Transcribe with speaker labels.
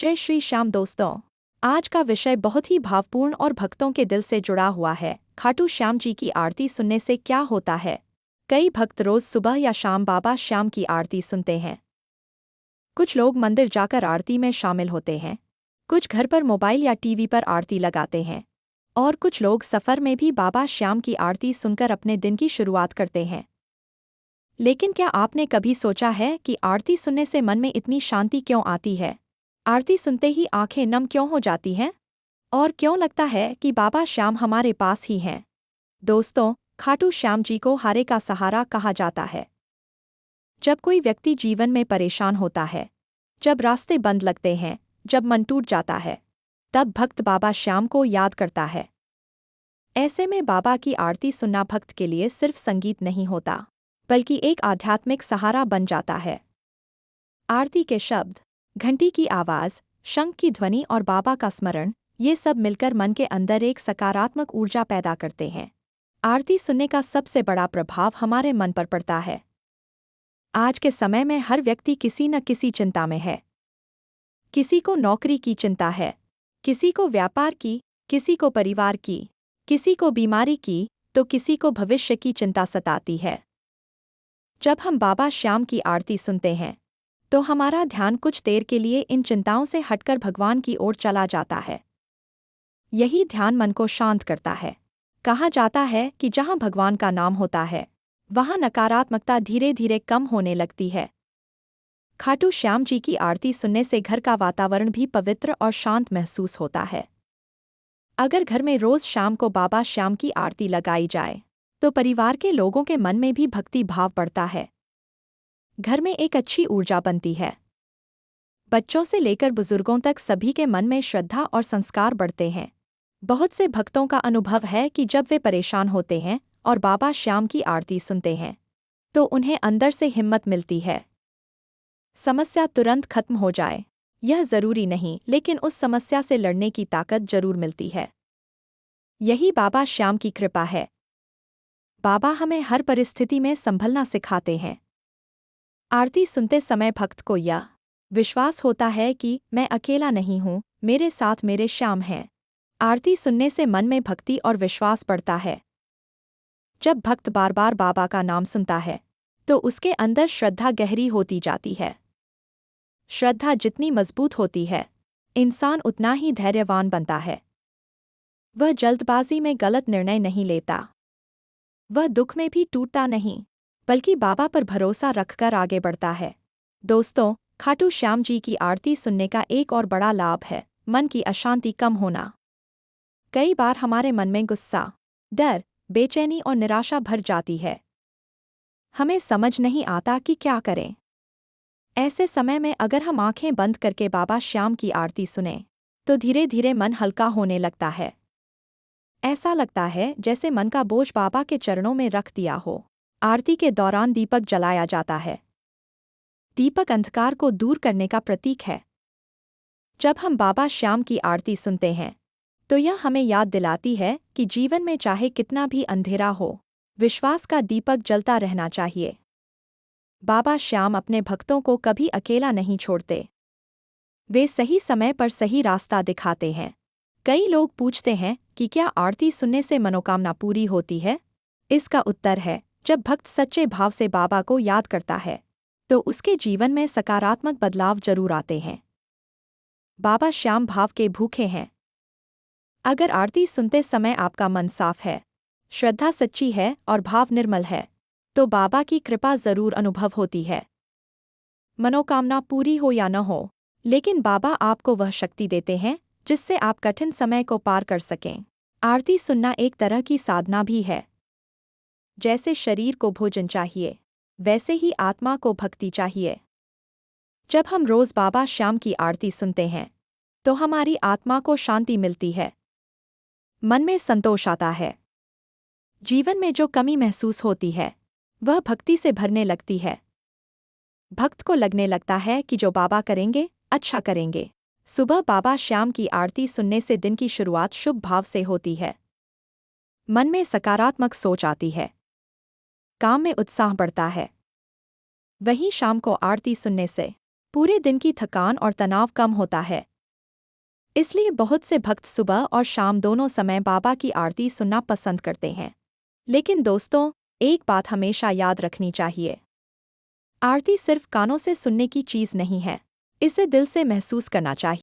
Speaker 1: जय श्री श्याम दोस्तों। आज का विषय बहुत ही भावपूर्ण और भक्तों के दिल से जुड़ा हुआ है। खाटू श्याम जी की आरती सुनने से क्या होता है। कई भक्त रोज सुबह या शाम बाबा श्याम की आरती सुनते हैं। कुछ लोग मंदिर जाकर आरती में शामिल होते हैं, कुछ घर पर मोबाइल या टीवी पर आरती लगाते हैं, और कुछ लोग सफ़र में भी बाबा श्याम की आरती सुनकर अपने दिन की शुरुआत करते हैं। लेकिन क्या आपने कभी सोचा है कि आरती सुनने से मन में इतनी शांति क्यों आती है? आरती सुनते ही आंखें नम क्यों हो जाती हैं? और क्यों लगता है कि बाबा श्याम हमारे पास ही हैं? दोस्तों, खाटू श्याम जी को हारे का सहारा कहा जाता है। जब कोई व्यक्ति जीवन में परेशान होता है, जब रास्ते बंद लगते हैं, जब मन टूट जाता है, तब भक्त बाबा श्याम को याद करता है। ऐसे में बाबा की आरती सुनना भक्त के लिए सिर्फ संगीत नहीं होता, बल्कि एक आध्यात्मिक सहारा बन जाता है। आरती के शब्द, घंटी की आवाज़, शंख की ध्वनि और बाबा का स्मरण, ये सब मिलकर मन के अंदर एक सकारात्मक ऊर्जा पैदा करते हैं। आरती सुनने का सबसे बड़ा प्रभाव हमारे मन पर पड़ता है। आज के समय में हर व्यक्ति किसी न किसी चिंता में है। किसी को नौकरी की चिंता है, किसी को व्यापार की, किसी को परिवार की, किसी को बीमारी की, तो किसी को भविष्य की चिंता सताती है। जब हम बाबा श्याम की आरती सुनते हैं, तो हमारा ध्यान कुछ देर के लिए इन चिंताओं से हटकर भगवान की ओर चला जाता है। यही ध्यान मन को शांत करता है। कहा जाता है कि जहाँ भगवान का नाम होता है, वहाँ नकारात्मकता धीरे धीरे कम होने लगती है। खाटू श्याम जी की आरती सुनने से घर का वातावरण भी पवित्र और शांत महसूस होता है। अगर घर में रोज शाम को बाबा श्याम की आरती लगाई जाए, तो परिवार के लोगों के मन में भी भक्ति भाव बढ़ता है। घर में एक अच्छी ऊर्जा बनती है। बच्चों से लेकर बुजुर्गों तक सभी के मन में श्रद्धा और संस्कार बढ़ते हैं। बहुत से भक्तों का अनुभव है कि जब वे परेशान होते हैं और बाबा श्याम की आरती सुनते हैं, तो उन्हें अंदर से हिम्मत मिलती है। समस्या तुरंत खत्म हो जाए, यह जरूरी नहीं, लेकिन उस समस्या से लड़ने की ताकत जरूर मिलती है। यही बाबा श्याम की कृपा है। बाबा हमें हर परिस्थिति में संभलना सिखाते हैं। आरती सुनते समय भक्त को यह विश्वास होता है कि मैं अकेला नहीं हूँ, मेरे साथ मेरे श्याम हैं। आरती सुनने से मन में भक्ति और विश्वास बढ़ता है। जब भक्त बार बार बाबा का नाम सुनता है, तो उसके अंदर श्रद्धा गहरी होती जाती है। श्रद्धा जितनी मजबूत होती है, इंसान उतना ही धैर्यवान बनता है। वह जल्दबाजी में गलत निर्णय नहीं लेता। वह दुख में भी टूटता नहीं, बल्कि बाबा पर भरोसा रखकर आगे बढ़ता है। दोस्तों, खाटू श्याम जी की आरती सुनने का एक और बड़ा लाभ है मन की अशांति कम होना। कई बार हमारे मन में गुस्सा, डर, बेचैनी और निराशा भर जाती है। हमें समझ नहीं आता कि क्या करें। ऐसे समय में अगर हम आंखें बंद करके बाबा श्याम की आरती सुनें, तो धीरे धीरे मन हल्का होने लगता है। ऐसा लगता है जैसे मन का बोझ बाबा के चरणों में रख दिया हो। आरती के दौरान दीपक जलाया जाता है। दीपक अंधकार को दूर करने का प्रतीक है। जब हम बाबा श्याम की आरती सुनते हैं, तो यह हमें याद दिलाती है कि जीवन में चाहे कितना भी अंधेरा हो, विश्वास का दीपक जलता रहना चाहिए। बाबा श्याम अपने भक्तों को कभी अकेला नहीं छोड़ते। वे सही समय पर सही रास्ता दिखाते हैं। कई लोग पूछते हैं कि क्या आरती सुनने से मनोकामना पूरी होती है? इसका उत्तर है, जब भक्त सच्चे भाव से बाबा को याद करता है, तो उसके जीवन में सकारात्मक बदलाव जरूर आते हैं। बाबा श्याम भाव के भूखे हैं। अगर आरती सुनते समय आपका मन साफ है, श्रद्धा सच्ची है और भाव निर्मल है, तो बाबा की कृपा जरूर अनुभव होती है। मनोकामना पूरी हो या न हो, लेकिन बाबा आपको वह शक्ति देते हैं जिससे आप कठिन समय को पार कर सकें। आरती सुनना एक तरह की साधना भी है। जैसे शरीर को भोजन चाहिए, वैसे ही आत्मा को भक्ति चाहिए। जब हम रोज बाबा श्याम की आरती सुनते हैं, तो हमारी आत्मा को शांति मिलती है। मन में संतोष आता है। जीवन में जो कमी महसूस होती है, वह भक्ति से भरने लगती है। भक्त को लगने लगता है कि जो बाबा करेंगे, अच्छा करेंगे। सुबह बाबा श्याम की आरती सुनने से दिन की शुरुआत शुभ भाव से होती है। मन में सकारात्मक सोच आती है। काम में उत्साह बढ़ता है। वहीं शाम को आरती सुनने से पूरे दिन की थकान और तनाव कम होता है। इसलिए बहुत से भक्त सुबह और शाम दोनों समय बाबा की आरती सुनना पसंद करते हैं। लेकिन दोस्तों, एक बात हमेशा याद रखनी चाहिए। आरती सिर्फ कानों से सुनने की चीज़ नहीं है, इसे दिल से महसूस करना चाहिए।